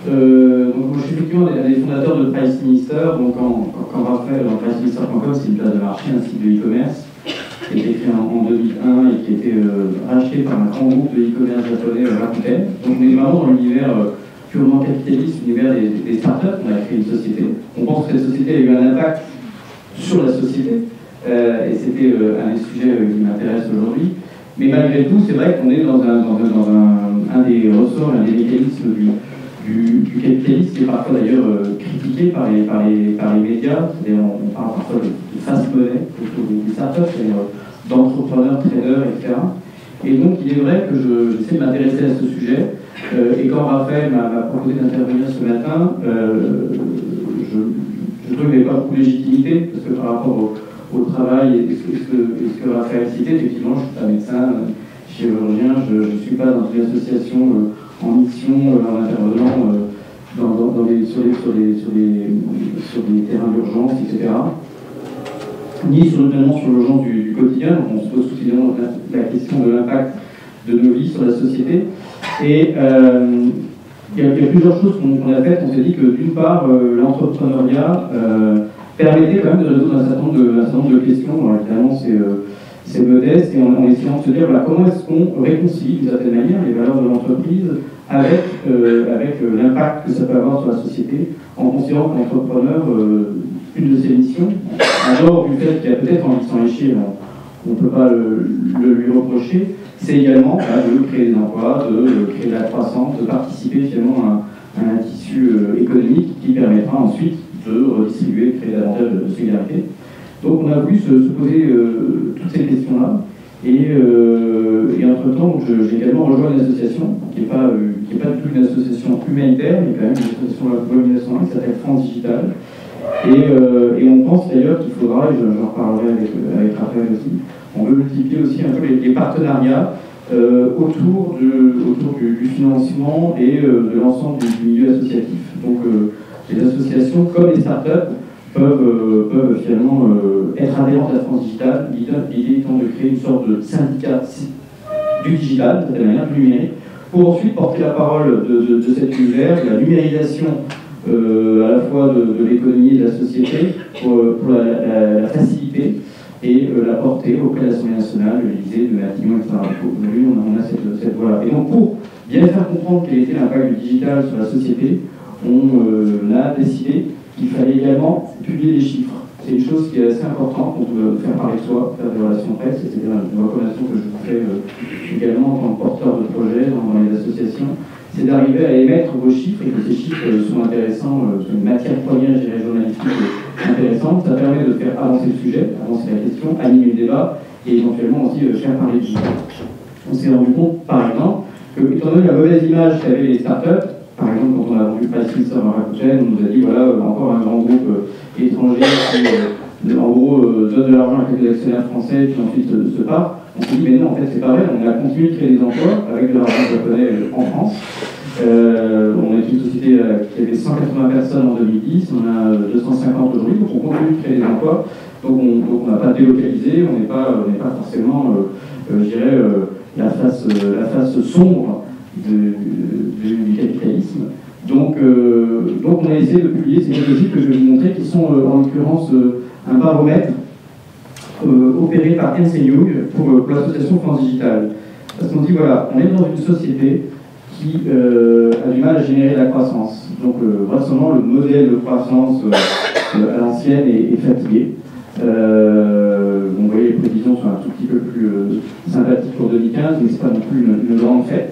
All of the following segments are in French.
Donc, moi, je suis effectivement un des fondateurs de Price Minister. Donc, quand Raphaël, priceminister.com, c'est une place de marché, un site de e-commerce, qui a été créé en 2001 et qui a été racheté par un grand groupe de e-commerce japonais, Rakuten. Donc, on est vraiment dans l'univers purement capitaliste, l'univers des startups. On a créé une société. On pense que cette société a eu un impact sur la société. Et c'était un des sujets qui m'intéresse aujourd'hui. Mais malgré tout, c'est vrai qu'on est dans un des ressorts, un des mécanismes du capitalisme qui est parfois d'ailleurs critiqué par les médias. On parle parfois de fast money autour des startups, c'est-à-dire d'entrepreneurs, traders, etc. Et donc il est vrai que j'essaie de m'intéresser à ce sujet. Et quand Raphaël m'a proposé d'intervenir ce matin, je trouve qu'il n'y avait pas beaucoup de légitimité, parce que par rapport au travail et ce que Raphaël citait, effectivement, je ne suis pas médecin, chirurgien, je ne suis pas dans une association en mission, en intervenant sur des terrains d'urgence, etc. Ni notamment sur l'urgence du quotidien. On se pose tout évidemment la question de l'impact de nos vies sur la société. Et il y a plusieurs choses qu'on a faites. On s'est dit que d'une part, l'entrepreneuriat permettait quand même de résoudre un certain nombre de questions. Alors, évidemment, c'est modeste, et en essayant de se dire voilà, comment est-ce qu'on réconcilie d'une certaine manière les valeurs de l'entreprise avec l'impact que ça peut avoir sur la société, en considérant que l'entrepreneur, une de ses missions, en dehors du fait qu'il a peut-être envie de s'enrichir, on ne peut pas le lui reprocher, c'est également de créer des emplois, de créer de la croissance, de participer finalement à un tissu économique qui permettra ensuite de redistribuer, de créer davantage de solidarité. Donc on a voulu se poser toutes ces questions-là. Et entre-temps, j'ai également rejoint une association qui n'est pas du tout une association humanitaire, mais quand même une association de la loi 1901 qui s'appelle France Digital. Et on pense d'ailleurs qu'il faudra, et j'en reparlerai avec Raphaël aussi, on veut multiplier aussi un peu les partenariats autour du financement et de l'ensemble du milieu associatif. Donc les associations comme les startups peuvent finalement être adhérentes à France Digital, l'idée étant de créer une sorte de syndicat du digital, de la manière du numérique, pour ensuite porter la parole de cet univers, de la numérisation à la fois de l'économie et de la société, pour la faciliter et la porter auprès de l'Assemblée nationale, de l'Élysée, de Matignon, etc. Aujourd'hui, on a cette voie-là. Et donc, pour bien faire comprendre quel était l'impact du digital sur la société, on a décidé qu'il fallait également publier des chiffres. C'est une chose qui est assez importante, on peut faire parler de soi, faire des relations presse, et c'est une recommandation que je vous fais également en tant que porteur de projet dans les associations, c'est d'arriver à émettre vos chiffres et que ces chiffres sont intéressants, une matière première, je dirais, journalistique intéressante. Ça permet de faire avancer le sujet, avancer la question, animer le débat et éventuellement aussi faire parler de vous. On s'est rendu compte, par exemple, que, étant donné la mauvaise image qu'avaient les startups, par exemple, quand on a vendu Price Minister à Rakuten, on nous a dit voilà, encore un grand groupe étranger qui, en gros, donne de l'argent à quelques actionnaires français, puis ensuite se part. On s'est dit mais non, en fait, c'est pas vrai, on a continué de créer des emplois avec de l'argent japonais en France. On est une société qui avait 180 personnes en 2010, on a 250 aujourd'hui, donc on continue de créer des emplois. Donc on n'a pas délocalisé, on n'est pas forcément, je dirais, la face sombre du capitalisme. Donc on a essayé de publier ces méthodologies que je vais vous montrer, qui sont en l'occurrence un baromètre opéré par Ernst & Young pour l'association France Digital. Parce qu'on dit voilà, on est dans une société qui a du mal à générer de la croissance. Donc vraisemblablement le modèle de croissance à l'ancienne est fatigué. Vous voyez, les prévisions sont un tout petit peu plus sympathiques pour 2015, mais ce n'est pas non plus une grande fête.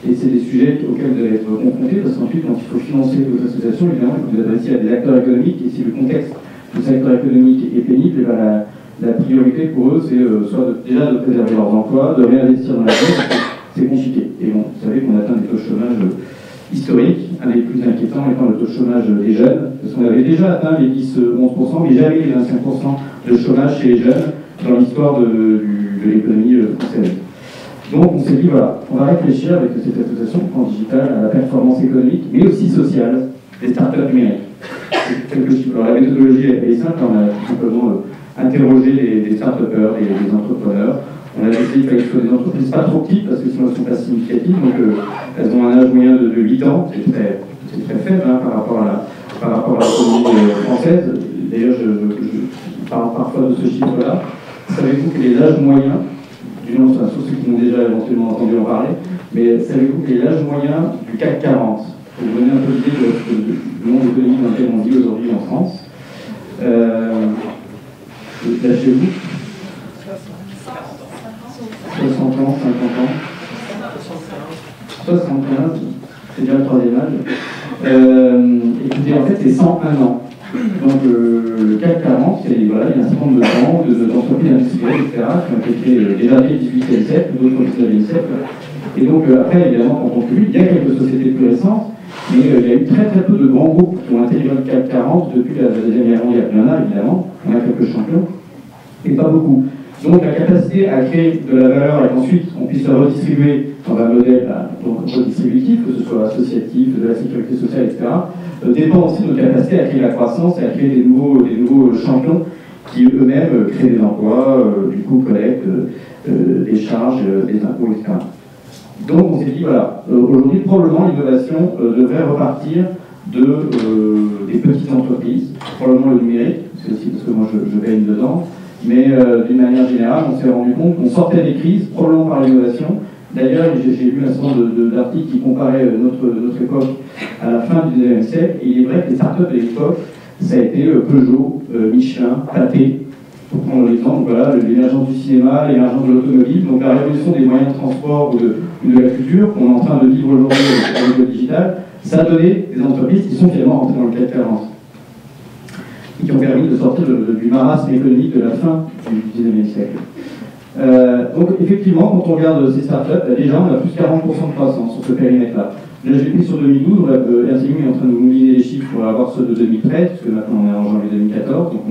Et c'est des sujets auxquels vous allez être confrontés, parce qu'ensuite, quand il faut financer vos associations, évidemment, il faut vous adresser à des acteurs économiques, et si le contexte de ces acteurs économiques est pénible, et bien la priorité pour eux, c'est soit déjà de préserver leurs emplois, de réinvestir dans la vie, parce que c'est compliqué. Et bon, vous savez qu'on atteint des taux de chômage historiques, un des plus inquiétants étant le taux de chômage des jeunes, parce qu'on avait déjà atteint les 10-11%, mais jamais les 25% de chômage chez les jeunes dans l'histoire de l'économie française. Donc on s'est dit, voilà, on va réfléchir avec cette association France Digital à la performance économique, mais aussi sociale des startups numériques. Alors la méthodologie elle est simple, on a tout simplement interrogé les start-upers et les entrepreneurs. On a décidé qu'il fallait que ce soit des entreprises pas trop petites, parce que sinon elles ne sont pas significatives, donc elles ont un âge moyen de 8 ans, c'est c'est très faible hein, par rapport à l'économie française. D'ailleurs, je parle parfois de ce chiffre-là. Savez-vous que l'âge moyen, du nom, sauf ceux qui m'ont déjà éventuellement entendu en parler, mais savez-vous que l'âge moyen du CAC 40, pour vous donner un peu l'idée du monde économique dans lequel on vit aujourd'hui en France, lâchez-vous 60 ans, 50 ans, 75, c'est déjà le troisième âge. Écoutez, en fait, c'est 101 ans. Donc le CAC 40, voilà, il y a un certain nombre d'entreprises industrielles, etc., qui ont été créées déjà dès le XVIIIe siècle, d'autres au XIXe siècle. Et donc après, évidemment, quand on publie, il y a quelques sociétés plus récentes, mais il y a eu très très peu de grands groupes qui ont intégré le CAC 40 depuis la Deuxième Guerre mondiale. Il y en a évidemment, on a quelques champions, et pas beaucoup. Donc la capacité à créer de la valeur et qu'ensuite on puisse la redistribuer dans un modèle redistributif, que ce soit associatif, de la sécurité sociale, etc., dépend aussi de notre capacité à créer la croissance et à créer des nouveaux champions qui eux-mêmes créent des emplois, du coup collectent des charges, des impôts, etc. Donc on s'est dit, voilà, aujourd'hui probablement l'innovation devrait repartir des petites entreprises, probablement le numérique, c'est aussi parce que moi je baigne dedans, mais d'une manière générale, on s'est rendu compte qu'on sortait des crises, probablement par l'innovation. D'ailleurs, j'ai lu un certain nombre d'articles qui comparaient notre époque à la fin du XIXe siècle, et il est vrai que les startups de l'époque, ça a été Peugeot, Michelin, Pathé, pour prendre l'exemple, voilà, l'émergence du cinéma, l'émergence de l'automobile, donc la révolution des moyens de transport ou de la culture qu'on est en train de vivre aujourd'hui avec le digital, ça a donné des entreprises qui sont finalement rentrées dans le CAC 40. Et qui ont permis de sortir du marasme économique de la fin du XIXe siècle. Donc effectivement, quand on regarde ces startups, déjà on a plus 40% de croissance sur ce périmètre-là. Là j'ai pris sur 2012, Ernst & Young est en train de nous mouiller les chiffres pour avoir ceux de 2013, puisque maintenant on est en janvier 2014, donc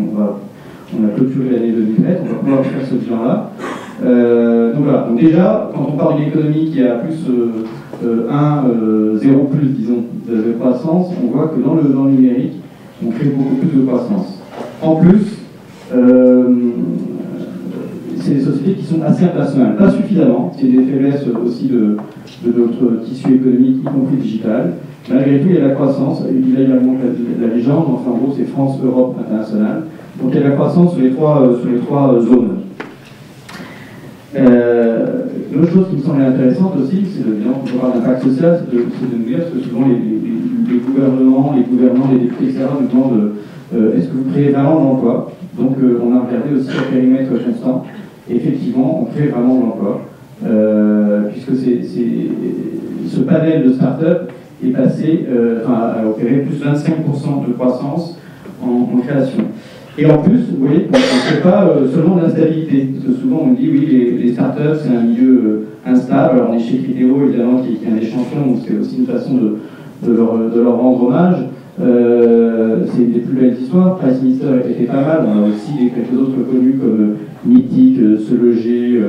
on a clôturé l'année 2013, on va pouvoir faire ce bilan-là. Donc voilà, donc déjà, quand on parle d'une économie qui a plus 0 plus, disons, de croissance, on voit que dans le numérique, on crée beaucoup plus de croissance. En plus, c'est des sociétés qui sont assez internationales, pas suffisamment, c'est des faiblesses aussi de notre tissu économique, y compris digital. Malgré tout, il y a la croissance, il y a également la légende, enfin en gros c'est France, Europe, international. Donc il y a la croissance sur les trois zones. L'autre chose qui me semblait intéressante aussi, c'est quand on parle d'impact social, c'est de nous dire, parce que souvent les gouvernements, les députés, etc. nous demandent est-ce que vous créez vraiment de l'emploi? Donc on a regardé aussi le périmètre constant. Et effectivement, on crée vraiment de l'emploi, puisque ce panel de start-up est passé, a opéré plus de 25% de croissance en création. Et en plus, vous voyez, on ne fait pas seulement de l'instabilité, parce que souvent on dit oui, les startups c'est un milieu instable. Alors on est chez Criteo, évidemment, qui est un des champions, donc c'est aussi une façon de leur rendre hommage. C'est une des plus belles histoires. Price Minister était pas mal. On a aussi quelques autres connus comme Mythique, Se Loger,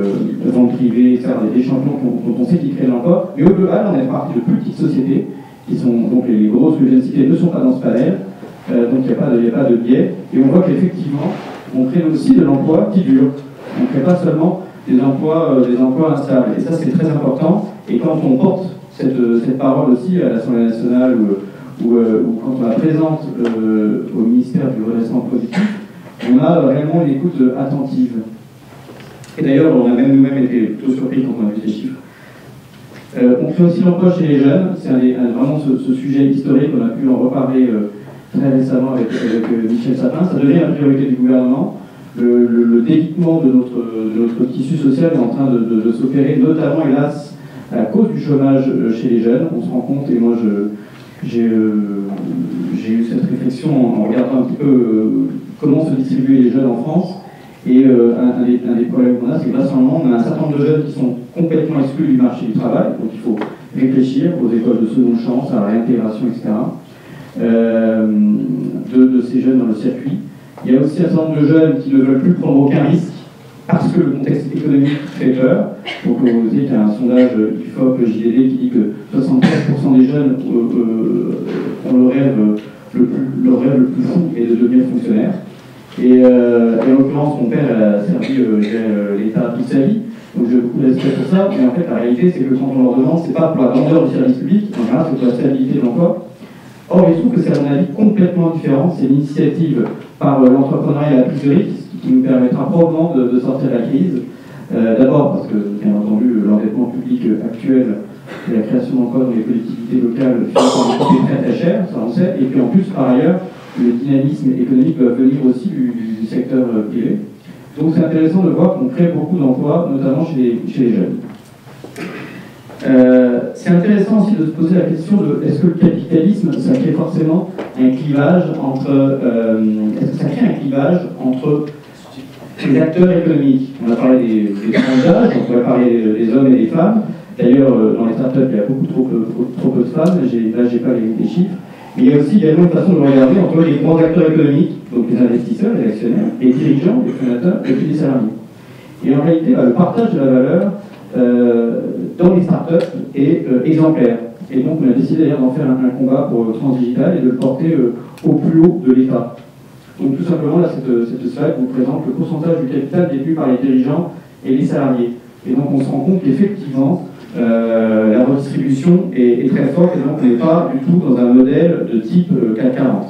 Vente Privée, etc. Des champions dont on sait qu'ils créent de l'emploi. Mais au global, on est parti de plus petites sociétés qui sont donc les grosses que je viens de citer ne sont pas dans ce panel. Donc il n'y a pas de biais. Et on voit qu'effectivement, on crée aussi de l'emploi qui dure. On ne crée pas seulement des emplois instables. Et ça, c'est très important. Et quand on porte cette parole aussi à l'Assemblée nationale ou quand on la présente au ministère du redressement positif, on a réellement une écoute attentive. Et d'ailleurs, on a même nous-mêmes été plutôt surpris quand on a vu ces chiffres. On crée aussi l'emploi chez les jeunes. C'est vraiment ce sujet historique, on a pu en reparler très récemment avec Michel Sapin. Ça devient la priorité du gouvernement. Le délitement de notre tissu social est en train de s'opérer, notamment, hélas, à cause du chômage chez les jeunes. On se rend compte, et moi j'ai eu cette réflexion en regardant un petit peu comment se distribuer les jeunes en France. Et un des problèmes qu'on a, c'est que là, seulement, on a un certain nombre de jeunes qui sont complètement exclus du marché du travail. Donc il faut réfléchir aux écoles de seconde chance, à la réintégration, etc. De ces jeunes dans le circuit. Il y a aussi un certain nombre de jeunes qui ne veulent plus prendre aucun risque parce que le contexte économique fait peur. Donc vous savez qu'il y a un sondage IFOP JDD qui dit que 73% des jeunes ont le rêve le plus fou est de devenir fonctionnaire. Et en l'occurrence, mon père a servi l'État toute sa vie, donc j'ai beaucoup de respect pour ça, mais en fait la réalité c'est que quand on leur demande, c'est pas pour la grandeur du service public, en général c'est pour la stabilité de l'emploi. Or, il se trouve que c'est à mon avis complètement différent. C'est l'initiative par l'entrepreneuriat et la prise de risque qui nous permettra probablement de sortir de la crise. D'abord parce que, bien entendu, l'endettement public actuel et la création d'emplois dans les collectivités locales finit par coûter très très cher, ça on sait. Et puis en plus, par ailleurs, le dynamisme économique doit venir aussi du secteur privé. Donc c'est intéressant de voir qu'on crée beaucoup d'emplois, notamment chez les jeunes. C'est intéressant aussi de se poser la question de est-ce que le capitalisme, ça crée forcément un clivage entre est-ce que ça crée un clivage entre les acteurs économiques? On a parlé des sondages, on pourrait parler des hommes et des femmes. D'ailleurs, dans les startups, il y a beaucoup trop peu de femmes. Là, j'ai pas les chiffres. Mais il y a aussi également une façon de regarder entre les grands acteurs économiques, donc les investisseurs, les actionnaires, les dirigeants, les fondateurs, et puis les salariés. Et en réalité, le partage de la valeur dans les startups est exemplaire. Et donc, on a décidé d'ailleurs d'en faire un combat pour Transdigital et de le porter au plus haut de l'État. Donc, tout simplement, là, cette slide vous présente le pourcentage du capital détenu par les dirigeants et les salariés. Et donc, on se rend compte qu'effectivement, la redistribution est très forte, et donc on n'est pas du tout dans un modèle de type CAC 40.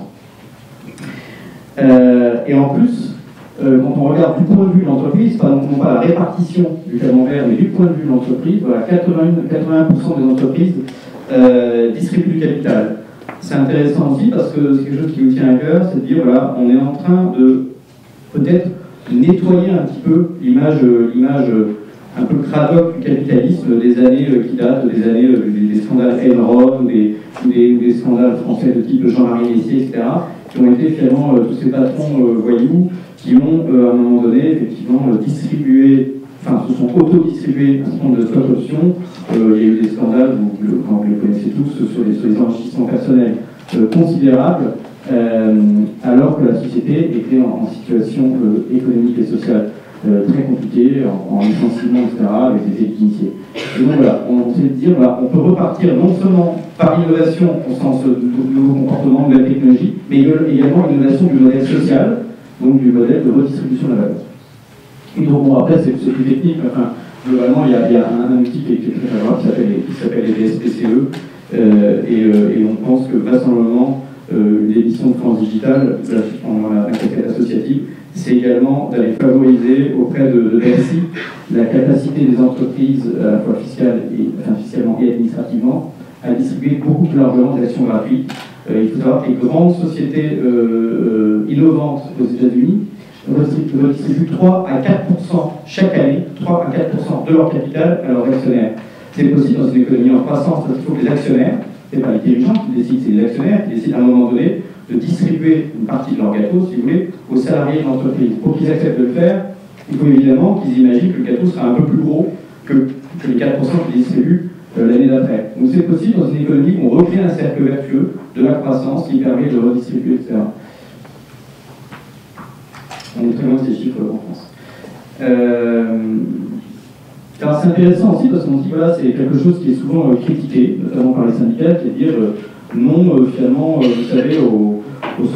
Et en plus, quand on regarde du point de vue de l'entreprise, non pas la répartition du camembert, mais du point de vue de l'entreprise, voilà, 81% des entreprises distribuent du capital. C'est intéressant aussi parce que c'est quelque chose qui nous tient à cœur, c'est de dire, voilà, on est en train de peut-être nettoyer un petit peu l'image un peu cradoc du capitalisme des années qui datent des années des scandales Enron ou des scandales français de type Jean-Marie Messier, etc., qui ont été finalement tous ces patrons voyous qui ont à un moment donné effectivement distribué, enfin se sont auto-distribués un certain nombre de stock options. Il y a eu des scandales, vous les connaissez tous, sur les enrichissements personnels considérables, alors que la société était en situation économique et sociale très compliquée, en licenciement, etc., avec des équipes initiées. Et donc voilà, on sait dire, on peut repartir non seulement par l'innovation au sens de nouveaux comportements, de la technologie, mais également l'innovation du modèle social, donc du modèle de redistribution de la valeur. Et donc bon, après, c'est plus technique, enfin, globalement, il y a un outil qui est très favorable, qui s'appelle les DSPCE, et on pense que vraisemblablement, l'édition de France Digital, pendant la casquette associative, c'est également d'aller favoriser auprès de Bercy la capacité des entreprises, à la fois fiscalement et administrativement, à distribuer beaucoup plus largement des actions gratuites. Il faut savoir que les grandes sociétés innovantes aux États-Unis redistribuent 3 à 4% chaque année, 3 à 4% de leur capital à leurs actionnaires. C'est possible dans une économie en croissance parce qu'il faut que les actionnaires, ce n'est pas les dirigeants qui décident, c'est les actionnaires qui décident à un moment donné de distribuer une partie de leur gâteau, si vous voulez, aux salariés de l'entreprise. Pour qu'ils acceptent de le faire, il faut évidemment qu'ils imaginent que le gâteau sera un peu plus gros que les 4% qu'ils distribuent l'année d'après. Donc c'est possible dans une économie où on recrée un cercle vertueux de la croissance qui permet de redistribuer, etc. On est très loin de ces chiffres en France. Alors c'est intéressant aussi parce qu'on dit voilà, c'est quelque chose qui est souvent critiqué, notamment par les syndicats, qui est de dire non, finalement, vous savez, aux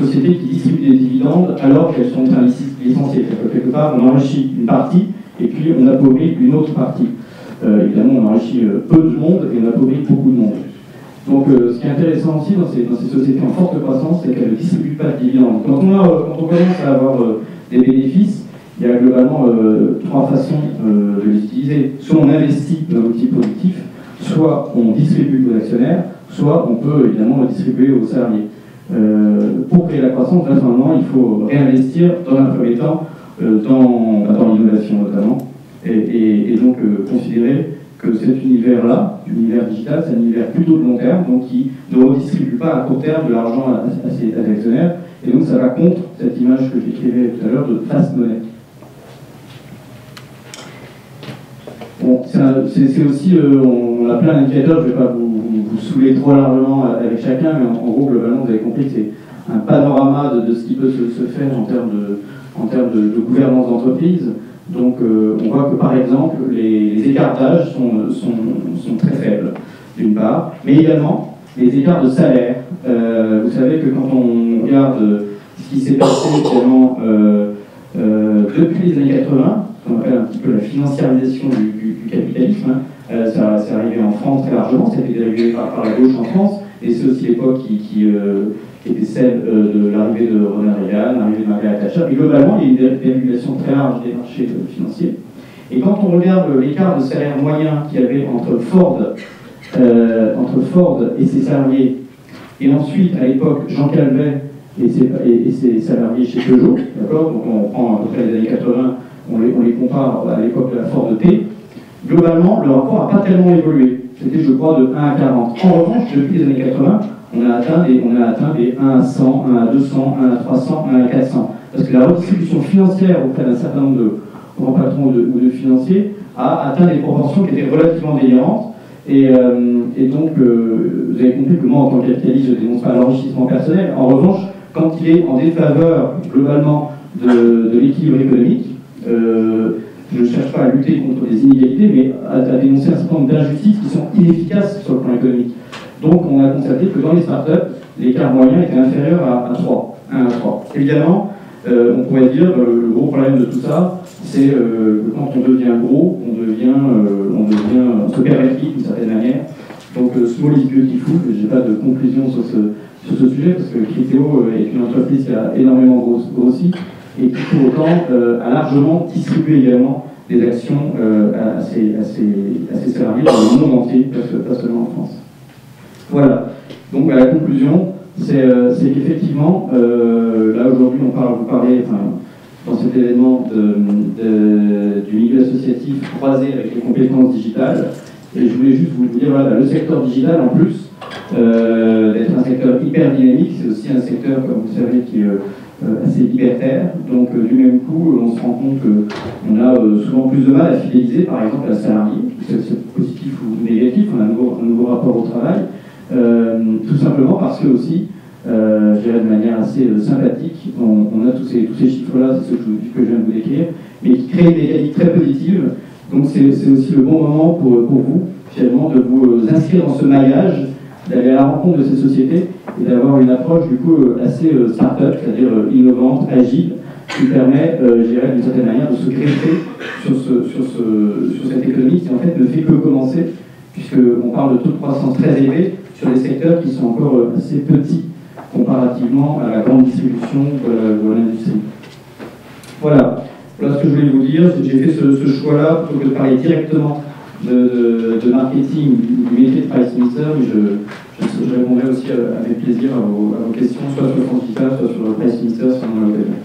sociétés qui distribuent des dividendes alors qu'elles sont en train de licencier. Quelque part, on enrichit une partie et puis on appauvrit une autre partie. Évidemment, on enrichit peu de monde et on appauvrit beaucoup de monde. Donc, ce qui est intéressant aussi dans ces sociétés en forte croissance, c'est qu'elles ne distribuent pas de dividendes. Quand on commence à avoir des bénéfices, il y a globalement 3 façons de les utiliser. Soit on investit dans l'outil productif, soit on distribue aux actionnaire, soit on peut évidemment le distribuer aux salariés. Pour créer la croissance, naturellement, il faut réinvestir dans un premier temps dans l'innovation notamment, et donc considérer que cet univers-là, l'univers digital, c'est un univers plutôt de long terme, donc qui ne redistribue pas à court terme de l'argent à ses actionnaires, et donc ça va contre cette image que j'écrivais tout à l'heure de fast money. Bon, c'est aussi, on a plein d'indicateurs, je ne vais pas vous saouler trop largement avec chacun, mais en gros, globalement, vous avez compris que c'est un panorama de ce qui peut se faire en termes de gouvernance d'entreprise. Donc, on voit que, par exemple, les écarts d'âge sont très faibles, d'une part, mais également les écarts de salaire. Vous savez que quand on regarde ce qui s'est passé, finalement, depuis les années 80, qu'on appelle un petit peu la financiarisation du capitalisme, ça c'est arrivé en France très largement, ça a été dérivé par la gauche en France, et c'est aussi l'époque qui était celle de l'arrivée de Ronald Reagan, l'arrivée de Margaret Thatcher. Et globalement, il y a eu une dérégulation très large des marchés financiers. Et quand on regarde l'écart de salaire moyen qu'il y avait entre Ford et ses salariés, et ensuite, à l'époque, Jean Calvet et ses salariés chez Peugeot, d'accord, donc on prend à peu près les années 80, on les compare à l'époque de la Ford T, globalement, le rapport n'a pas tellement évolué. C'était, je crois, de 1 à 40. En revanche, depuis les années 80, on a atteint des 1 à 100, 1 à 200, 1 à 300, 1 à 400. Parce que la redistribution financière auprès d'un certain nombre de grands patrons ou de financiers a atteint des proportions qui étaient relativement délirantes. Et donc, vous avez compris que moi, en tant que capitaliste, je ne dénonce pas l'enrichissement personnel. En revanche, quand il est en défaveur, globalement, de l'équilibre économique, je ne cherche pas à lutter contre les inégalités, mais à dénoncer un certain nombre d'injustices qui sont inefficaces sur le plan économique. Donc, on a constaté que dans les startups, l'écart moyen était inférieur à 3, 1 à 3. Évidemment, on pourrait dire le gros problème de tout ça, c'est que quand on devient gros, on se perd l'équipe d'une certaine manière. Donc, small is beautiful, je n'ai pas de conclusion sur ce sujet, parce que Criteo est une entreprise qui a énormément grossi, et qui pour autant a largement distribué également des actions à ses salariés dans le monde entier, pas seulement en France. Voilà, donc la conclusion, c'est qu'effectivement, là aujourd'hui vous parlez dans cet événement du milieu associatif croisé avec les compétences digitales, et je voulais juste vous dire, voilà, le secteur digital en plus d'être un secteur hyper dynamique, c'est aussi un secteur, comme vous savez, qui est assez libertaire, donc du même coup, on se rend compte qu'on a souvent plus de mal à fidéliser, par exemple, un salarié, c'est positif ou négatif, on a un nouveau rapport au travail, tout simplement parce que aussi, je dirais de manière assez sympathique, on a tous ces chiffres-là, c'est ceux que je viens de vous décrire, mais qui créent une mécanique très positive, donc c'est aussi le bon moment pour vous, finalement, de vous inscrire dans ce maillage, d'aller à la rencontre de ces sociétés et d'avoir une approche du coup assez start-up, c'est-à-dire innovante, agile, qui permet, je dirais, d'une certaine manière, de se greffer sur cette économie qui en fait ne fait que commencer, puisqu'on parle de taux de croissance très élevé sur des secteurs qui sont encore assez petits comparativement à la grande distribution de l'industrie. Voilà ce que je voulais vous dire. J'ai fait ce choix-là plutôt que de parler directement de marketing, du métier de Price Minister, mais je répondrai aussi avec plaisir à vos questions, soit sur le France Digital, soit sur le Price Minister, si on en a l'occasion.